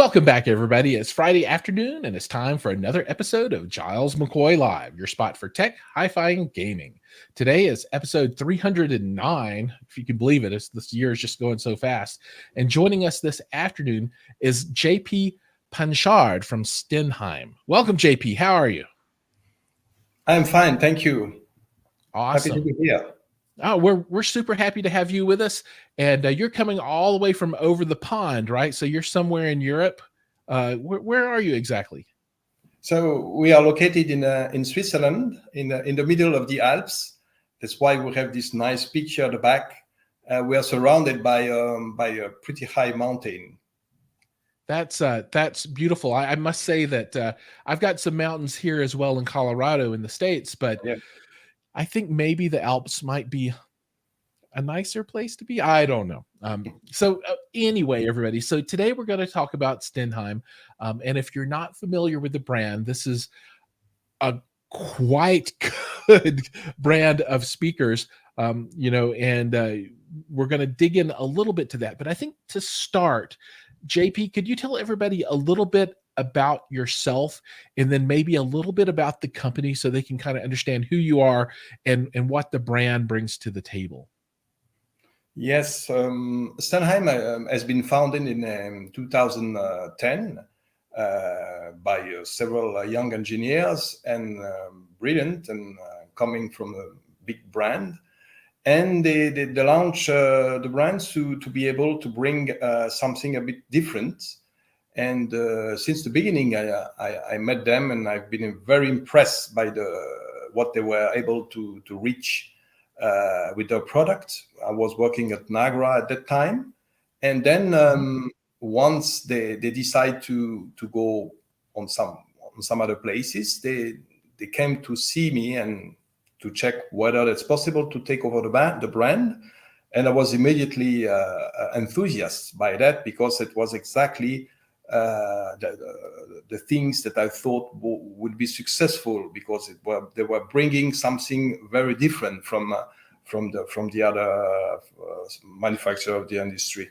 Welcome back, everybody. It's Friday afternoon, and it's time for another episode of Jiles McCoy Live, your spot for tech, hi-fi, and gaming. Today is episode 309, if you can believe it. This year is just going so fast. And joining us this afternoon is JP Panchard from Stenheim. Welcome, JP. How are you? I'm fine, thank you. Awesome. Happy to be here. Oh, we're super happy to have you with us, and you're coming all the way from over the pond, right? So you're somewhere in Europe. Where are you exactly? So we are located in Switzerland, in the middle of the Alps. That's why we have this nice picture at the back. We are surrounded by a pretty high mountain. That's beautiful. I must say that I've got some mountains here as well in Colorado in the States, but Yeah. I think maybe the Alps might be a nicer place to be. I don't know. Anyway, everybody. So today we're going to talk about Stenheim. And if you're not familiar with the brand, this is a quite good brand of speakers, and we're going to dig in a little bit to that. But I think to start, JP, could you tell everybody a little bit about yourself and then maybe a little bit about the company so they can kind of understand who you are and what the brand brings to the table? Yes, Stenheim has been founded in 2010 by several young engineers and brilliant and coming from a big brand. And they launch the brands to be able to bring something a bit different. And since the beginning, I met them, and I've been very impressed by what they were able to reach with their product. I was working at Nagra at that time, and then once they decide to go on some other places, they came to see me and to check whether it's possible to take over the brand. And I was immediately enthusiastic by that, because it was exactly the things that I thought would be successful, because they were bringing something very different from the other manufacturer of the industry.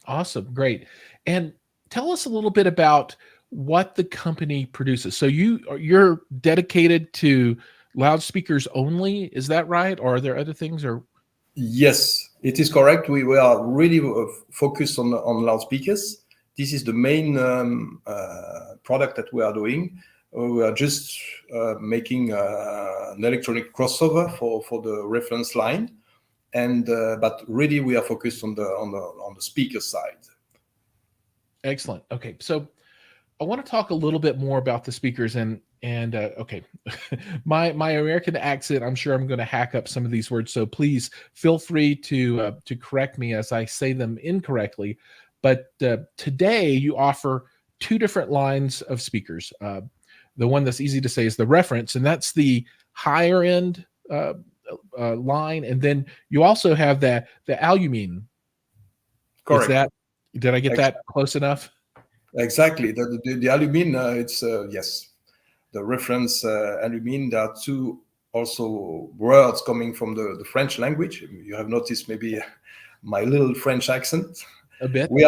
Awesome, great. And tell us a little bit about what the company produces. So you're dedicated to loudspeakers only, is that right? Or are there other things? Or yes, it is correct. We are really focused on loudspeakers. This is the main product that we are doing. We are just making an electronic crossover for the reference line, and but really we are focused on the speaker side. Excellent. Okay, so I want to talk a little bit more about the speakers and okay, my American accent. I'm sure I'm going to hack up some of these words, so please feel free to correct me as I say them incorrectly. But today you offer two different lines of speakers. The one that's easy to say is the reference, and that's the higher end line. And then you also have the Alumine. Correct. Did I get that close enough? Exactly. The Alumine, it's yes. The reference Alumine, there are two also words coming from the French language. You have noticed maybe my little French accent. A bit. We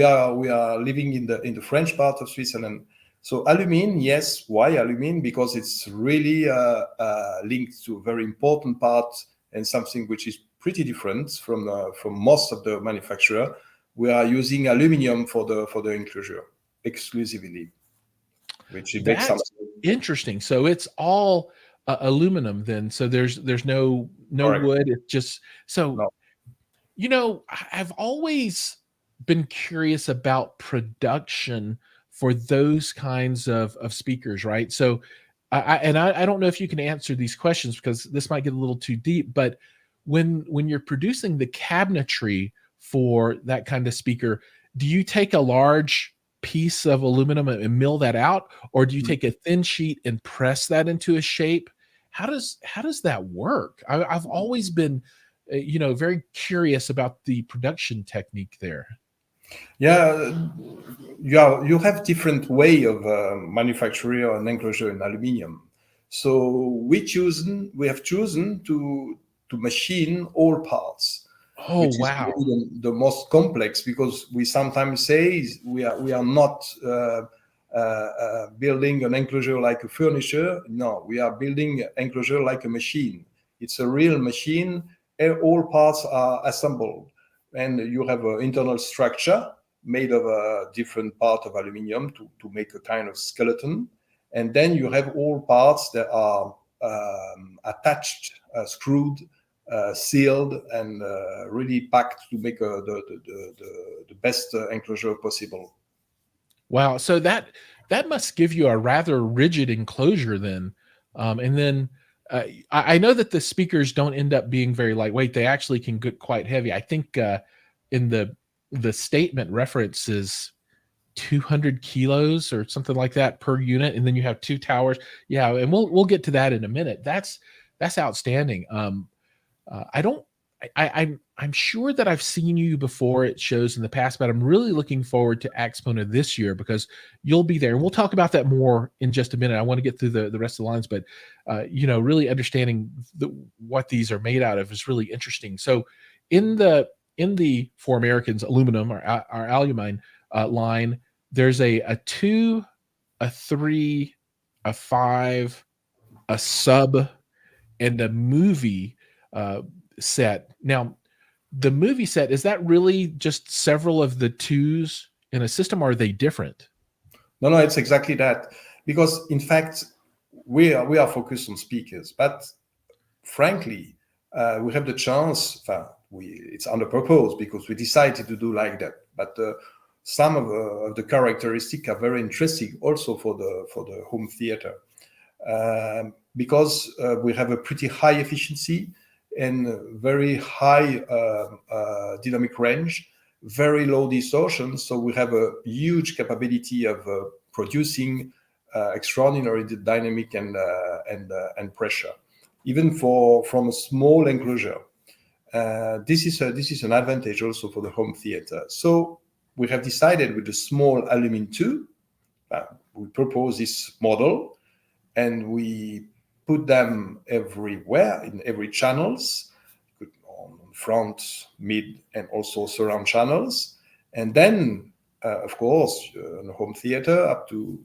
are living in the French part of Switzerland. So Alumine, yes. Why Alumine? Because it's really linked to a very important part and something which is pretty different from most of the manufacturer. We are using aluminium for the enclosure exclusively, which makes something interesting. So it's all aluminum then. So there's no wood. It's just so. No. I've always been curious about production for those kinds of speakers, right? So I don't know if you can answer these questions because this might get a little too deep, but when you're producing the cabinetry for that kind of speaker, do you take a large piece of aluminum and mill that out, or do you take a thin sheet and press that into a shape? How does that work? I've always been very curious about the production technique there. Yeah, you have different way of manufacturing an enclosure in aluminium. So we have chosen to machine all parts. Oh, which is wow. really the most complex, because we sometimes say we are not building an enclosure like a furniture. No, we are building an enclosure like a machine. It's a real machine. All parts are assembled, and you have an internal structure made of a different part of aluminium to make a kind of skeleton. And then you have all parts that are attached, screwed, sealed, and really packed to make the best enclosure possible. Wow. So that must give you a rather rigid enclosure then. And then I know that the speakers don't end up being very lightweight. They actually can get quite heavy. I think in the statement references 200 kilos or something like that per unit, and then you have two towers. Yeah, and we'll get to that in a minute. That's outstanding. I don't. I'm sure that I've seen you before at shows in the past, but I'm really looking forward to Axpona this year because you'll be there, and we'll talk about that more in just a minute. I want to get through the rest of the lines, but really understanding what these are made out of is really interesting. So, in the For Americans aluminum or our Alumine line, there's a 2, a 3, a 5, a sub, and a movie set. Now, the movie set, is that really just several of the 2s in a system, or are they different? No, it's exactly that. Because in fact, we are focused on speakers, but frankly, we have the chance. It's under purpose because we decided to do like that. But some of the characteristics are very interesting also for the home theater, because we have a pretty high efficiency and very high dynamic range, very low distortion. So we have a huge capability of producing extraordinary dynamic and pressure, even from a small enclosure. This is an advantage also for the home theater. So we have decided with the small Alumine 2, we propose this model, and we put them everywhere in every channels, on front, mid, and also surround channels. And then, of course, in the home theater up to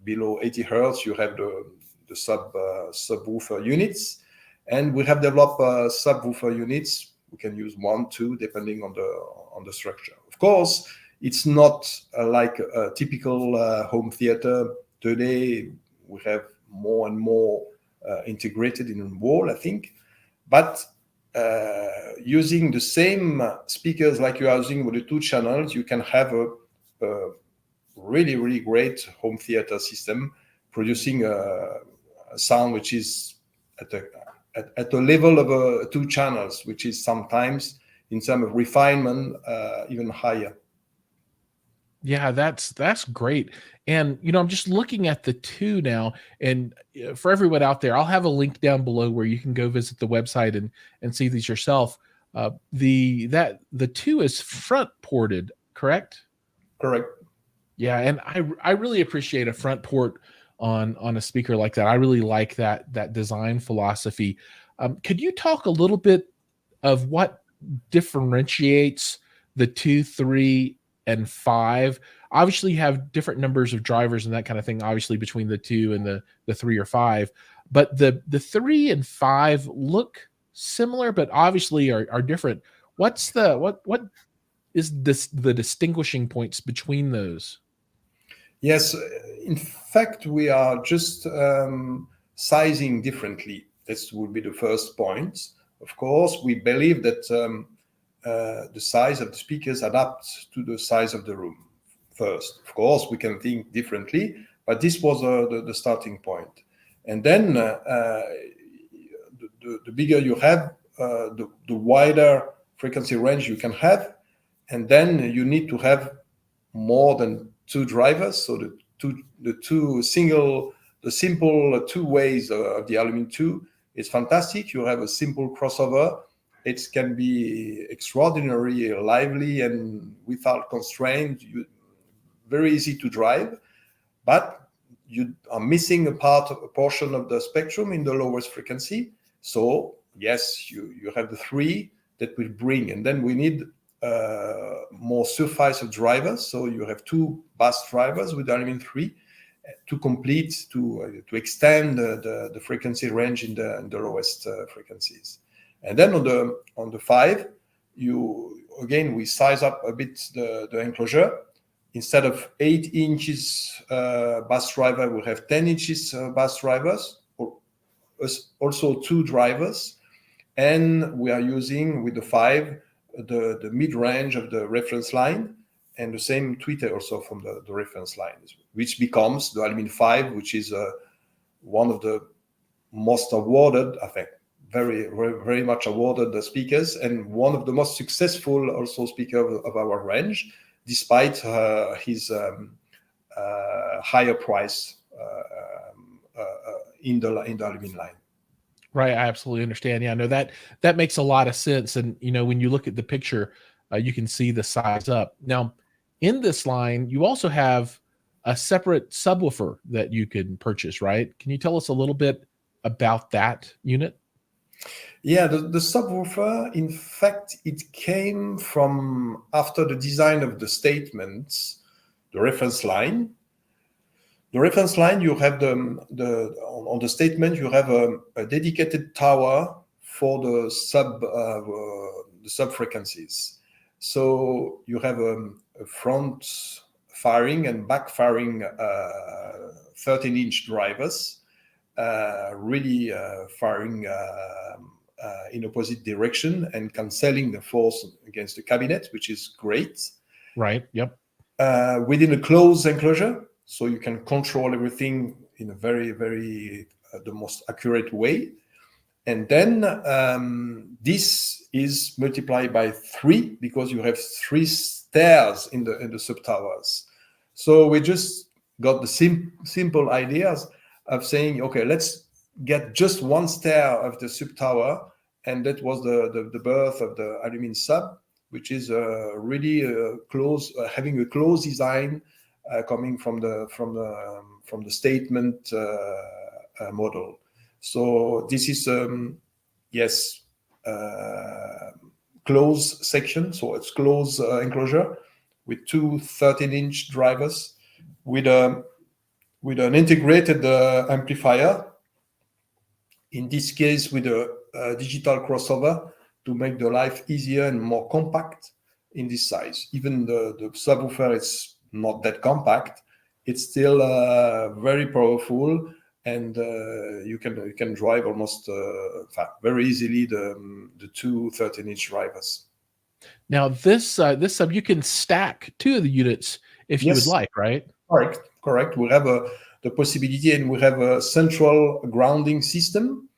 below 80 hertz, you have the subwoofer units, and we have developed subwoofer units. We can use 1, 2, depending on the structure. Of course, it's not like a typical home theater. Today, we have more and more integrated in the wall, I think. But using the same speakers like you are using with the 2 channels, you can have a really, really great home theater system, producing a sound which is at a level of 2 channels, which is sometimes, in terms of refinement, even higher. Yeah, that's great. And I'm just looking at the 2 now, and for everyone out there, I'll have a link down below where you can go visit the website and see these yourself. The 2 is front ported, correct? Correct. Yeah, and I really appreciate a front port on a speaker like that. I really like that design philosophy. Could you talk a little bit of what differentiates the 2, 3, and 5? Obviously, you have different numbers of drivers and that kind of thing, obviously, between the 2 and the 3 or 5. But the 3 and 5 look similar, but obviously are different. What is the distinguishing points between those? Yes, in fact, we are just sizing differently. This would be the first point. Of course, we believe that the size of the speakers adapt to the size of the room first. Of course, we can think differently, but this was the starting point. And then the bigger you have, the wider frequency range you can have. And then you need to have more than 2 drivers. So the simple 2 ways of the Alumine 2 is fantastic. You have a simple crossover. It can be extraordinarily lively and without constraint, very easy to drive. But you are missing a portion of the spectrum in the lowest frequency. So yes, you have the 3 that will bring. And then we need more surface of drivers. So you have 2 bass drivers with Alumine 3 to complete, to extend the frequency range in the lowest frequencies. And then on the 5, we size up a bit the enclosure. Instead of 8 inches bass driver, we have 10 inches bass drivers, also 2 drivers. And we are using with the 5 the mid-range of the reference line, and the same tweeter also from the reference line, which becomes the Alumine 5, which is one of the most awarded, I think, very, very, very much awarded speakers, and one of the most successful also speaker of our range, despite his higher price in the Alumine line. Right, I absolutely understand. Yeah, no, that makes a lot of sense. And when you look at the picture, you can see the size up. Now, in this line, you also have a separate subwoofer that you can purchase, right? Can you tell us a little bit about that unit? Yeah, the subwoofer, in fact, it came from after the design of the statements, the reference line. The reference line, you have on the statement, you have a dedicated tower for the sub frequencies. So you have a front firing and back firing 13-inch drivers, really firing in opposite direction and cancelling the force against the cabinet, which is great. Right. Yep. Within a closed enclosure, so you can control everything in a very, very the most accurate way. And then this is multiplied by 3 because you have 3 stairs in the sub towers. So we just got the simple ideas of saying, okay, let's get just 1 stair of the sub tower, and that was the birth of the Alumine sub, which is really close, having a close design coming from the statement model. So this is close section. So it's close enclosure with 2 13-inch drivers with an integrated amplifier. In this case, with a digital crossover to make the life easier and more compact in this size. Even the subwoofer is not that compact. It's still very powerful, and you can drive almost very easily the 2 13-inch drivers. Now this sub, you can stack 2 of the units if you would like, right? Correct. We have the possibility, and we have a central grounding system.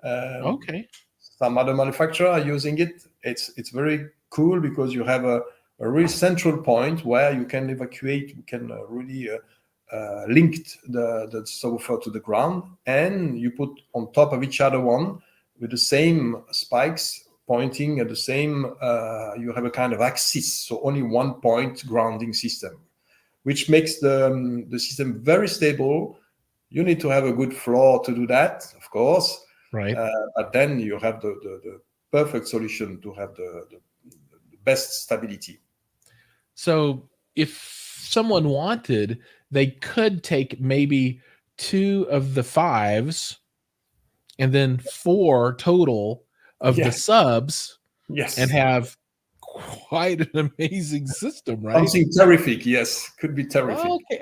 Okay. Some other manufacturers are using it. It's very cool because you have a really central point where you can evacuate, you can really link the subwoofer to the ground, and you put on top of each other one with the same spikes pointing at the same, you have a kind of axis, so only 1 point grounding system, which makes the system very stable. You need to have a good floor to do that, of course. Right. But then you have the perfect solution to have the best stability. So if someone wanted, they could take maybe 2 of the 5s and then 4 total of the subs, and have quite an amazing system, right? Something terrific, yes, could be terrific. Okay,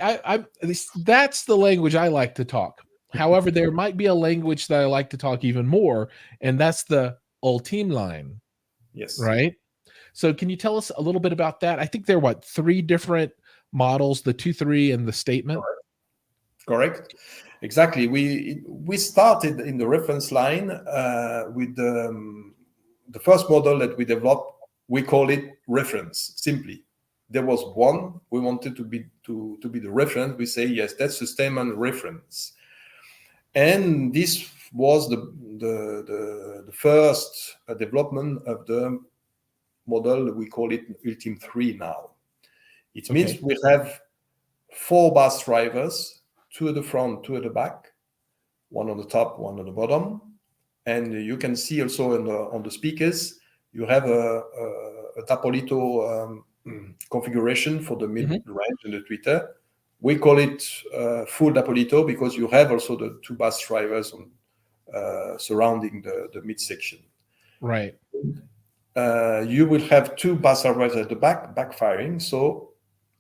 that's the language I like to talk. However, there might be a language that I like to talk even more, and that's the Ultime line. Yes. Right? So can you tell us a little bit about that? I think there are 3 different models, the 2-3 and the statement. Correct. Exactly. We started in the reference line with the first model that we developed. We call it reference. Simply, there was one. We wanted to be the reference. We say yes, that's the Stenheim reference, and this was the first development of the model. We call it Ultime 3 now. It means we have 4 bass drivers, 2 at the front, 2 at the back, 1 on the top, 1 on the bottom. And you can see also on the speakers, you have a Tapolito configuration for the mid-range and the tweeter. We call it full Tapolito because you have also the two bus drivers surrounding the midsection. Right. You will have two bus drivers at the backfiring. So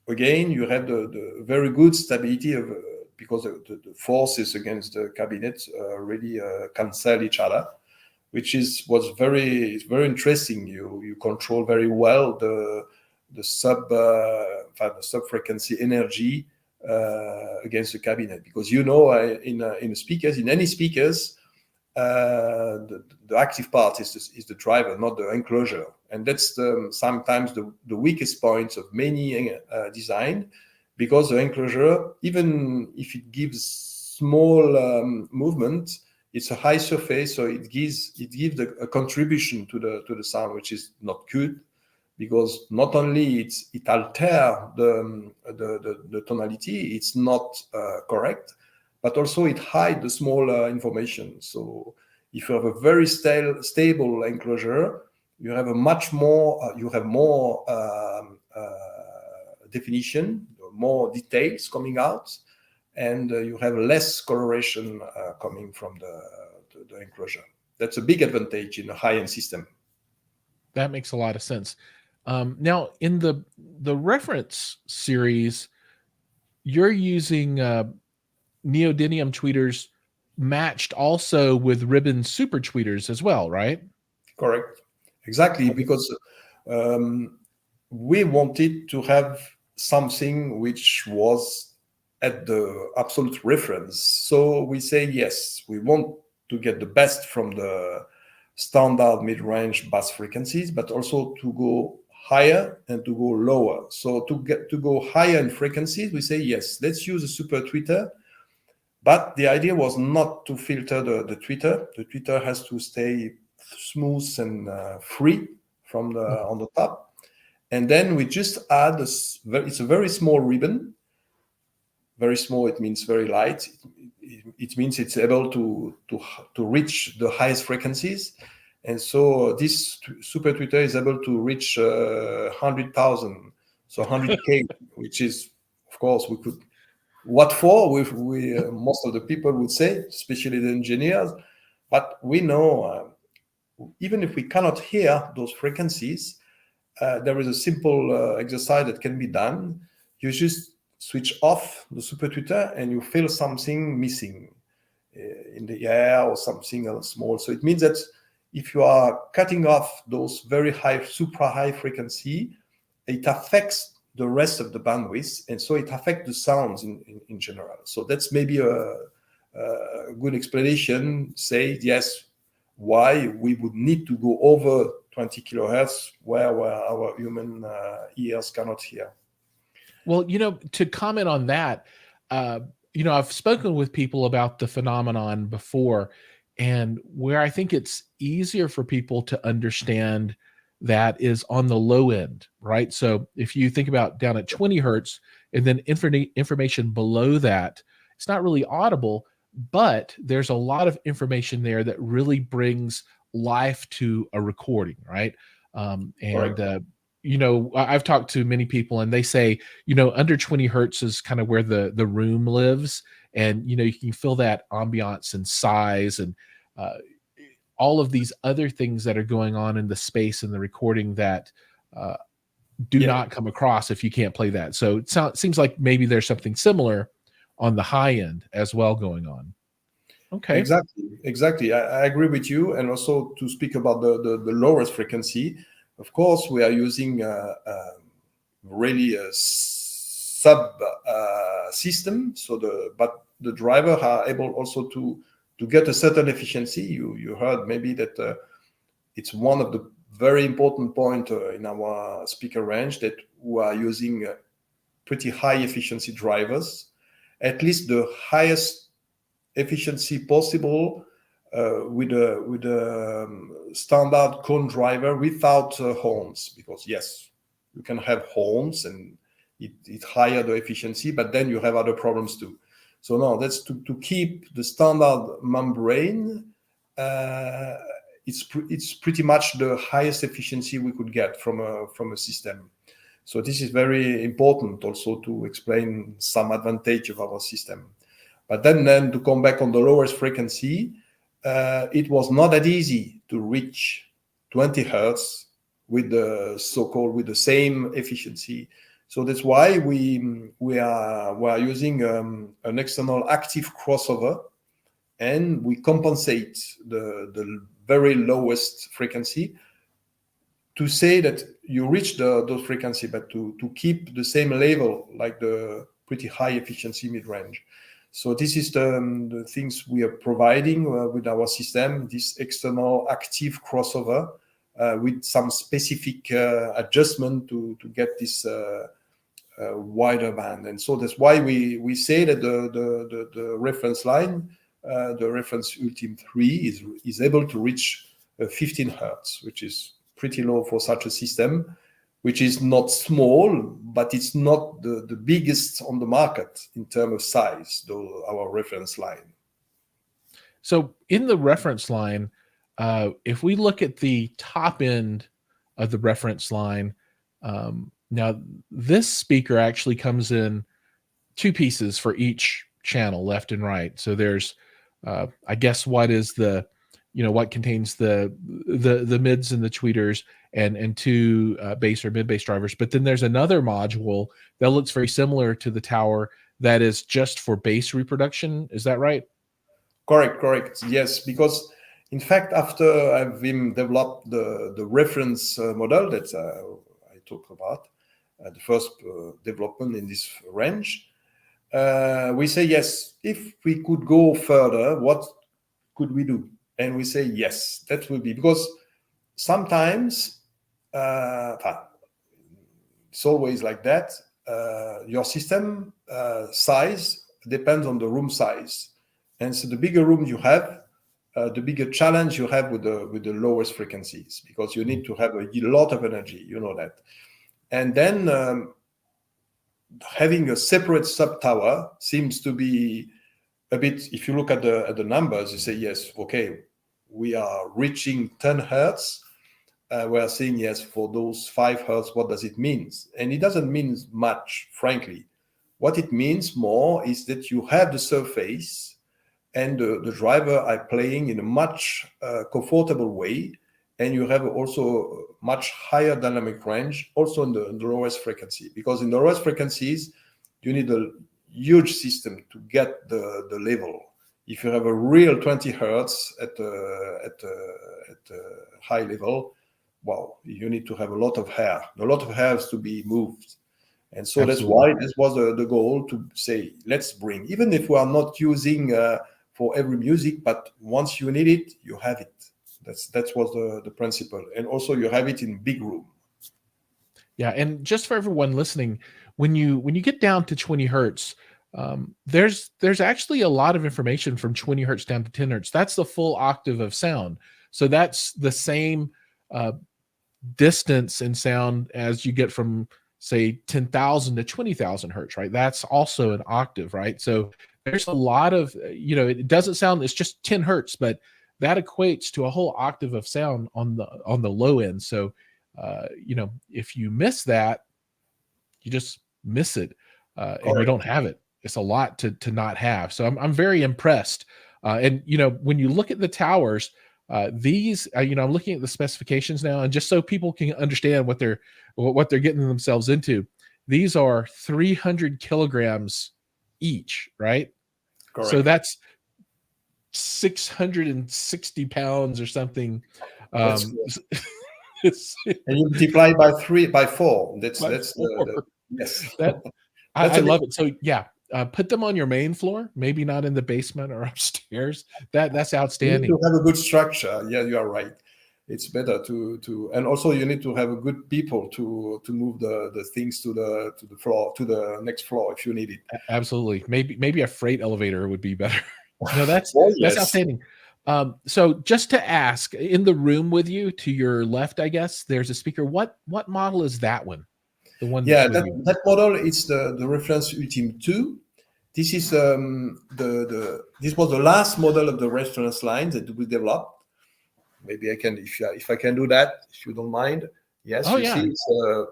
again, you have the very good stability of because the forces against the cabinet really cancel each other, which was very interesting. You control very well the sub frequency energy against the cabinet, because in speakers, in any speakers, the active part is the driver, not the enclosure, and that's sometimes the weakest point of many design, because the enclosure, even if it gives small movement, it's a high surface, so it gives a contribution to the sound, which is not good, because not only it alters the tonality, it's not correct, but also it hides the small information. So if you have a very stable enclosure, you have more definition, more details coming out, and you have less coloration coming from the enclosure. That's a big advantage in a high-end system. That makes a lot of sense. Now, in the reference series, you're using neodymium tweeters matched also with ribbon super tweeters as well, right? Correct. Exactly, because we wanted to have something which was at the absolute reference. So we say, yes, we want to get the best from the standard mid-range bass frequencies, but also to go higher and to go lower. So to go higher in frequencies, we say, yes, let's use a super tweeter. But the idea was not to filter the tweeter. The tweeter has to stay smooth and free from on the top. And then we just add it's a very small ribbon. Very small, it means very light. It means it's able to reach the highest frequencies. And so this super tweeter is able to reach 100,000, so 100K, which is, of course, we could. What for? We most of the people would say, especially the engineers. But we know, even if we cannot hear those frequencies, there is a simple exercise that can be done. You just switch off the super tweeter and you feel something missing in the air or something small. So it means that if you are cutting off those very high, super high frequency, it affects the rest of the bandwidth, and so it affects the sounds in general. So that's maybe a good explanation. Say, yes, why we would need to go over 20 kilohertz where our human ears cannot hear. Well, to comment on that, I've spoken with people about the phenomenon before, and where I think it's easier for people to understand that is on the low end, right? So if you think about down at 20 hertz and then information below that, it's not really audible, but there's a lot of information there that really brings life to a recording, right? I've talked to many people and they say, under 20 hertz is kind of where the room lives. And, you can feel that ambiance and size and all of these other things that are going on in the space and the recording that do not come across if you can't play that. So it seems like maybe there's something similar on the high end as well going on. Okay. Exactly. I agree with you. And also to speak about the lowest frequency, of course, we are using really a sub system. But the driver are able also to get a certain efficiency. You heard maybe that it's one of the very important point in our speaker range that we are using pretty high efficiency drivers, at least the highest efficiency possible with a standard cone driver without horns, because yes, you can have horns and it higher the efficiency, but then you have other problems too. So no, that's to keep the standard membrane it's pretty much the highest efficiency we could get from a system. So this is very important also to explain some advantage of our system. But then to come back on the lowest frequency, it was not that easy to reach 20 hertz with the same efficiency. So that's why we are using an external active crossover, and we compensate the very lowest frequency to say that you reach those frequency, but to keep the same level like the pretty high efficiency mid-range. So this is the things we are providing with our system, this external active crossover with some specific adjustment to get this wider band. And so that's why we say that the reference line, the reference Ultime 3 is able to reach 15 hertz, which is pretty low for such a system, which is not small, but it's not the biggest on the market in terms of size, though our reference line. So in the reference line, if we look at the top end of the reference line, now this speaker actually comes in two pieces for each channel, left and right. So there's, I guess, what is the, what contains the mids and the tweeters, and two bass or mid bass drivers. But then there's another module that looks very similar to the tower that is just for bass reproduction. Is that right? Correct. Yes, because in fact, after I've developed the reference model that I talked about, the first development in this range, we say, yes, if we could go further, what could we do? And we say, yes, that will be, because sometimes it's always like that. Your system size depends on the room size. And so the bigger room you have, the bigger challenge you have with the lowest frequencies, because you need to have a lot of energy, that. And then having a separate sub tower seems to be a bit, if you look at the numbers, you say, yes, okay, we are reaching 10 hertz. We are saying, yes, for those 5 hertz, what does it mean? And it doesn't mean much, frankly. What it means more is that you have the surface and the driver are playing in a much comfortable way, and you have also much higher dynamic range also in the lowest frequency, because in the lowest frequencies you need a huge system to get the level. If you have a real 20 hertz at high level, wow, you need to have a lot of hair. A lot of hair has to be moved. And so Absolutely. That's why this was the goal, to say, let's bring, even if we are not using for every music, but once you need it, you have it. That was the principle. And also you have it in big room. Yeah, and just for everyone listening, when you get down to 20 hertz, there's actually a lot of information from 20 hertz down to 10 hertz. That's the full octave of sound. So that's the same distance in sound as you get from, say, 10,000 to 20,000 hertz, right? That's also an octave, right? So there's a lot of, it doesn't sound, it's just 10 hertz, but that equates to a whole octave of sound on the low end. So, if you miss that, you just miss it, and you don't have it. It's a lot to not have. So I'm very impressed. And when you look at the towers, these, I'm looking at the specifications now, and just so people can understand what they're getting themselves into, these are 300 kilograms each, right? Correct. So that's 660 pounds or something. And you multiply by 4. That's yes. I love it. So yeah, put them on your main floor, maybe not in the basement or upstairs. That's outstanding. You need to have a good structure. Yeah, you are right. It's better to and also you need to have a good people to move the things to the floor, to the next floor if you need it. Absolutely. Maybe a freight elevator would be better. That's outstanding. So just to ask, in the room with you to your left, I guess there's a speaker. What model is that one? The one. Yeah, that model is the reference Ultime 2. This is this was the last model of the reference line that we developed. maybe I can, if I can do that, if you don't mind. Yes, Oh you yeah. see, it's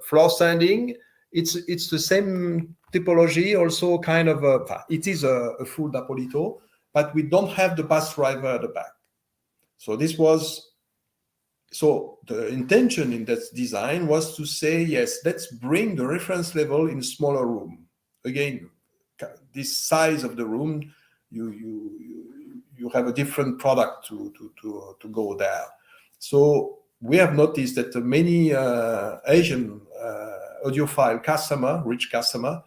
floor standing. It's the same typology, also kind of it is a full Dapolito, but we don't have the bus driver at the back. So the intention in that design was to say, yes, let's bring the reference level in a smaller room. Again, this size of the room, you have a different product to go there. So we have noticed that many Asian audiophile customer, rich customer,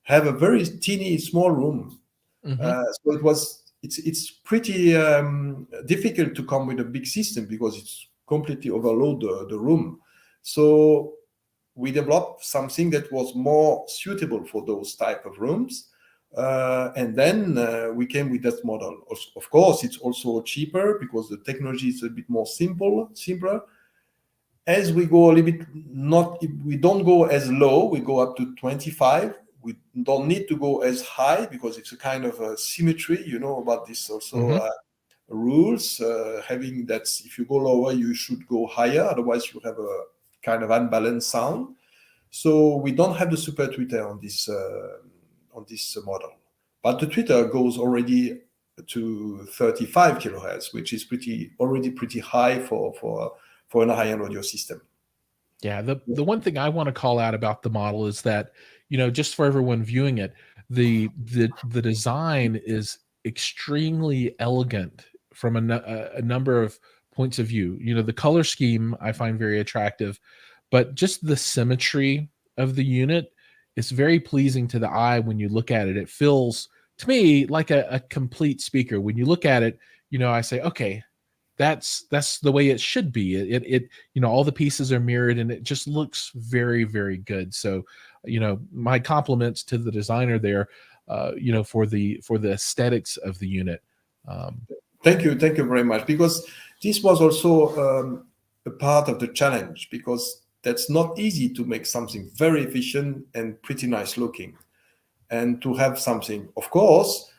have a very teeny small room. So it's pretty difficult to come with a big system because it's completely overload the room. So we developed something that was more suitable for those type of rooms. And then we came with that model. Of course, it's also cheaper because the technology is a bit more simpler. As we go a little bit, we don't go as low, we go up to 25. We don't need to go as high because it's a kind of a symmetry, about this also rules, having that if you go lower, you should go higher. Otherwise, you have a kind of unbalanced sound. So we don't have the super tweeter on this model, but the tweeter goes already to 35 kilohertz, which is already pretty high for a high-end audio system. Yeah, the one thing I want to call out about the model is that, just for everyone viewing it, the design is extremely elegant from a number of points of view. The color scheme I find very attractive, but just the symmetry of the unit is very pleasing to the eye when you look at it. It feels to me like a complete speaker. When you look at it, I say, okay, that's the way it should be. It all the pieces are mirrored and it just looks very, very good. So, my compliments to the designer there, for the aesthetics of the unit. Thank you very much, because this was also a part of the challenge, because that's not easy to make something very efficient and pretty nice looking, and to have something, of course.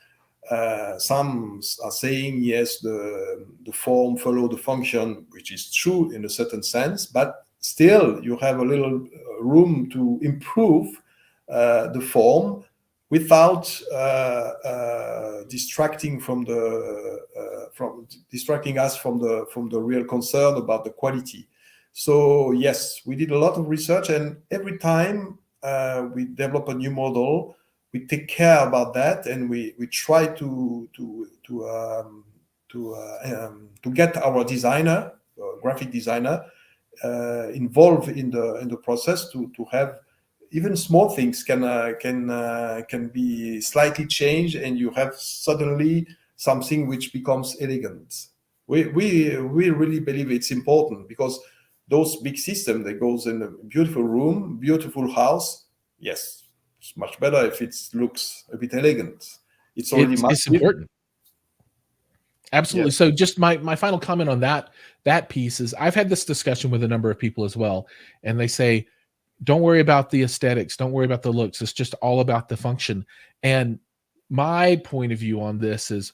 Some are saying, yes, the form follow the function, which is true in a certain sense, but still you have a little room to improve the form without distracting us from the real concern about the quality. So yes, we did a lot of research, and every time we develop a new model, we take care about that, and we try to get our designer, graphic designer, involved in the process to have even small things can be slightly changed, and you have suddenly something which becomes elegant. We really believe it's important, because those big systems that goes in a beautiful room, beautiful house, yes, it's much better if it looks a bit elegant. It's already it's important. Absolutely. Yes. So just my final comment on that piece is, I've had this discussion with a number of people as well, and they say, don't worry about the aesthetics, don't worry about the looks, it's just all about the function. And my point of view on this is,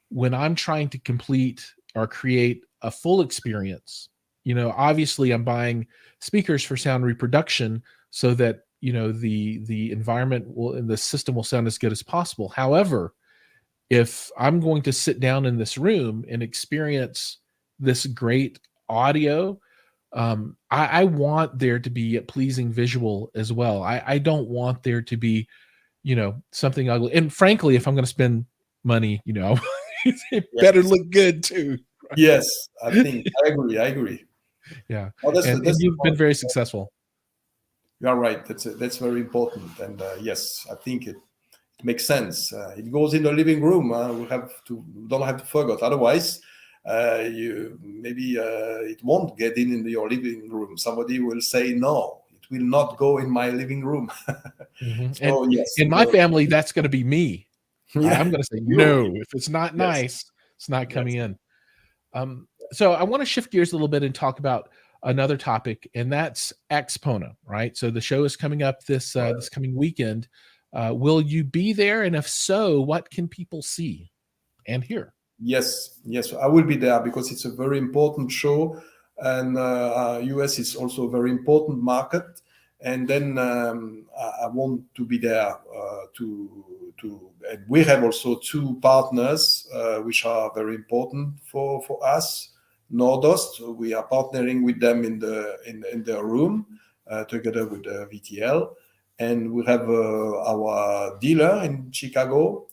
when I'm trying to complete or create a full experience, obviously I'm buying speakers for sound reproduction so that the environment and the system will sound as good as possible. However, if I'm going to sit down in this room and experience this great audio, I want there to be a pleasing visual as well. I don't want there to be, something ugly. And frankly, if I'm going to spend money, it better look good too. Right? Yes, I agree. Yeah, and you've been very successful. You are right. That's very important, and yes, I think it makes sense. It goes in the living room. We don't have to forget. Otherwise, it won't get in your living room. Somebody will say, no, it will not go in my living room. So, and yes, in my family, that's going to be me. Yeah. I'm going to say, no, if it's not nice, it's not coming in. So I want to shift gears a little bit and talk about another topic, and that's Axpona, right? So the show is coming up this coming weekend. Will you be there? And if so, what can people see and hear? Yes, yes, I will be there because it's a very important show, and US is also a very important market. And then I want to be there to. And we have also two partners which are very important for us. Nordost, we are partnering with them in their room together with VTL, and we have our dealer in Chicago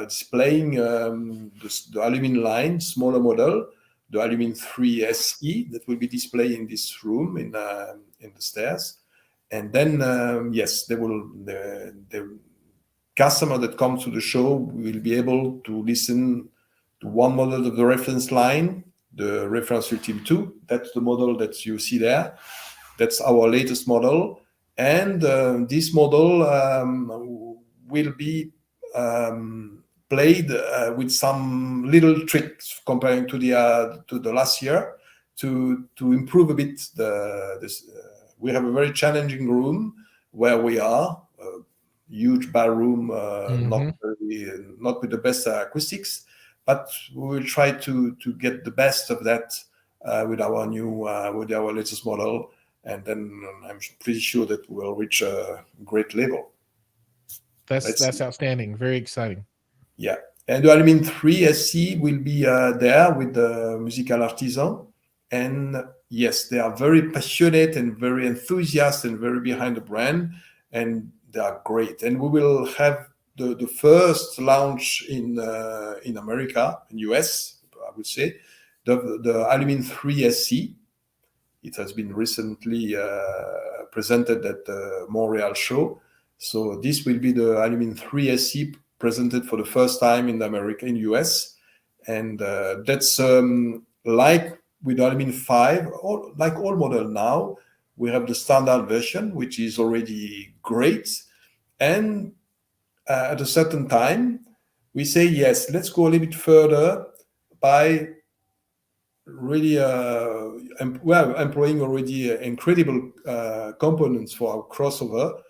displaying the Alumine line, smaller model, the Alumine 3 SE that will be displayed in this room in the stairs. And then, yes, the customer that comes to the show will be able to listen to one model of the reference line, the reference Ultim 2. That's the model that you see there. That's our latest model. And this model will be played with some little tricks comparing to the last year to improve a bit we have a very challenging room where we are, a huge ballroom, not with the best acoustics, but we will try to get the best of that with our latest model, and then I'm pretty sure that we'll reach a great level. That's outstanding. Very exciting. Yeah, and the Alumine 3 SC will be there with the musical artisan. And yes, they are very passionate and very enthusiastic and very behind the brand, and they are great. And we will have the first launch in America, in US, I would say, the Alumine 3 SC. It has been recently presented at the Montreal show. So this will be the Alumine 3 SC presented for the first time in America, in US. And that's like with Alumine 5, like all model now, we have the standard version, which is already great. And at a certain time, we say, yes, let's go a little bit further by really employing already incredible components for our crossover.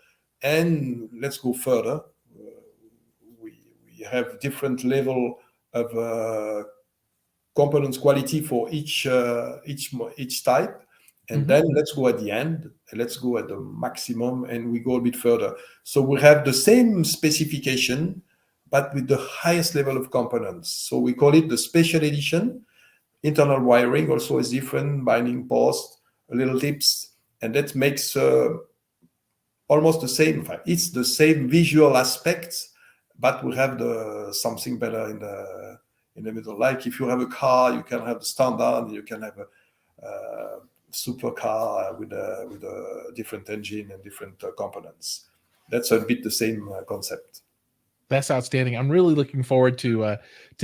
And let's go further. We have different level of components quality for each type, and then let's go at the end, let's go at the maximum, and we go a bit further. So we have the same specification but with the highest level of components. So we call it the special edition. Internal wiring also is different, binding post, little tips, and that makes almost the same. It's the same visual aspects, but we have something better in the middle. Like if you have a car, you can have the standard, you can have a supercar with a different engine and different components. That's a bit the same concept. That's outstanding. I'm really looking forward to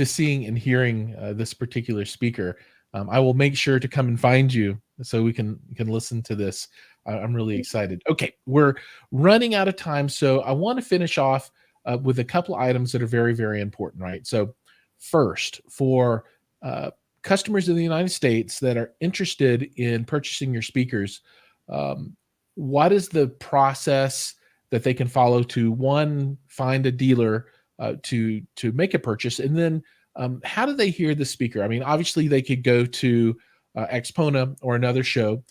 seeing and hearing this particular speaker. I will make sure to come and find you so we can listen to this. I'm really excited. Okay, we're running out of time, so I want to finish off with a couple items that are very, very important, right? So first, for customers in the United States that are interested in purchasing your speakers, what is the process that they can follow to, one, find a dealer to make a purchase, and then how do they hear the speaker? I mean, obviously they could go to Axpona or another show.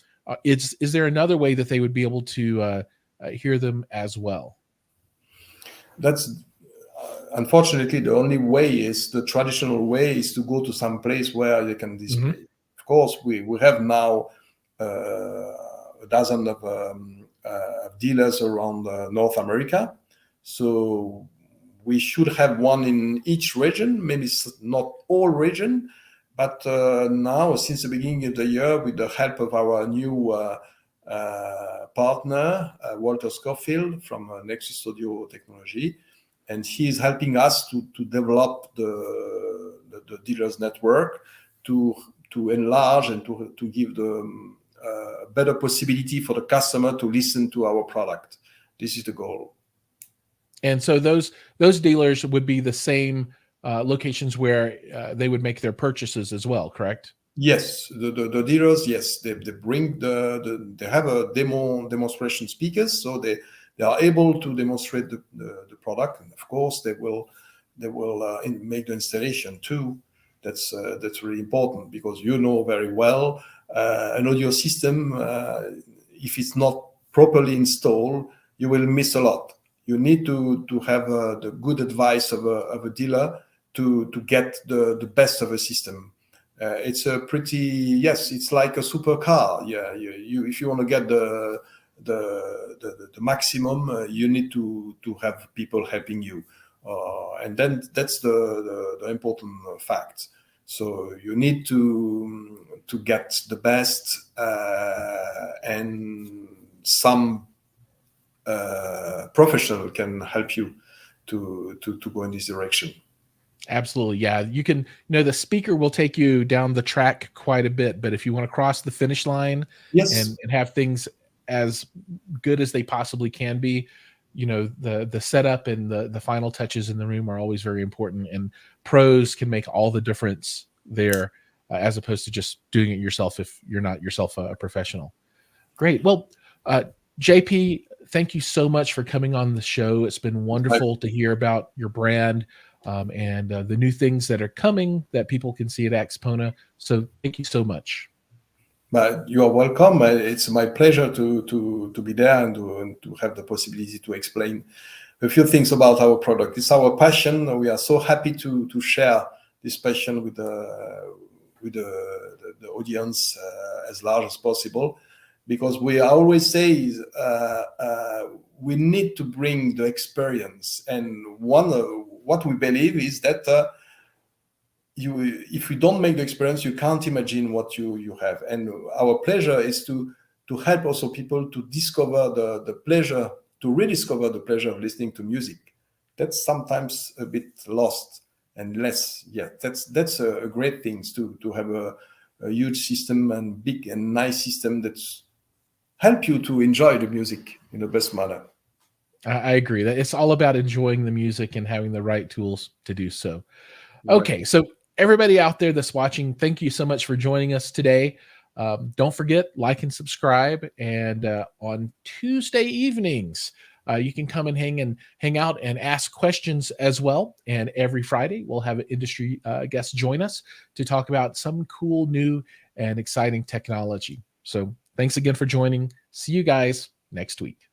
Is there another way that they would be able to hear them as well? That's unfortunately the only way is the traditional way is to go to some place where they can display. Of course, we have now a dozen of dealers around North America, so we should have one in each region, maybe not all region, but now since the beginning of the year, with the help of our new partner, Walter Scofield from Nexus Audio Technology, and he is helping us to develop the dealers network, to enlarge and to give the better possibility for the customer to listen to our product. This is the goal. And so those dealers would be the same locations where they would make their purchases as well, correct? Yes, the dealers, yes, they bring they have a demonstration speakers, so they are able to demonstrate the product, and of course they will make the installation too. That's really important, because you know very well an audio system, if it's not properly installed, you will miss a lot. You need to have the good advice of a dealer to get the best of a system. It's a pretty, yes, it's like a supercar. Yeah, you if you want to get the maximum, you need to have people helping you, and then that's the important fact. So you need to get the best, and some professional can help you to go in this direction. Absolutely. Yeah. You can, the speaker will take you down the track quite a bit, but if you want to cross the finish line Yes. and have things as good as they possibly can be, the setup and the final touches in the room are always very important, and pros can make all the difference there, as opposed to just doing it yourself if you're not yourself a professional. Great. Well, JP, thank you so much for coming on the show. It's been wonderful to hear about your brand, and the new things that are coming that people can see at Axpona. So thank you so much. But you are welcome. It's my pleasure to be there and to have the possibility to explain a few things about our product. It's our passion. We are so happy to share this passion with the audience as large as possible, because we always say we need to bring the experience. And what we believe is that if you don't make the experience, you can't imagine what you have. And our pleasure is to help also people to discover the pleasure, to rediscover the pleasure of listening to music. That's sometimes a bit lost and less. Yeah, that's a great thing, to have a huge system and big and nice system that's help you to enjoy the music in the best manner. I agree that it's all about enjoying the music and having the right tools to do so. Okay, so everybody out there that's watching, thank you so much for joining us today. Don't forget, like and subscribe. And on Tuesday evenings, you can come and hang out and ask questions as well. And every Friday, we'll have an industry guest join us to talk about some cool, new, and exciting technology. So thanks again for joining. See you guys next week.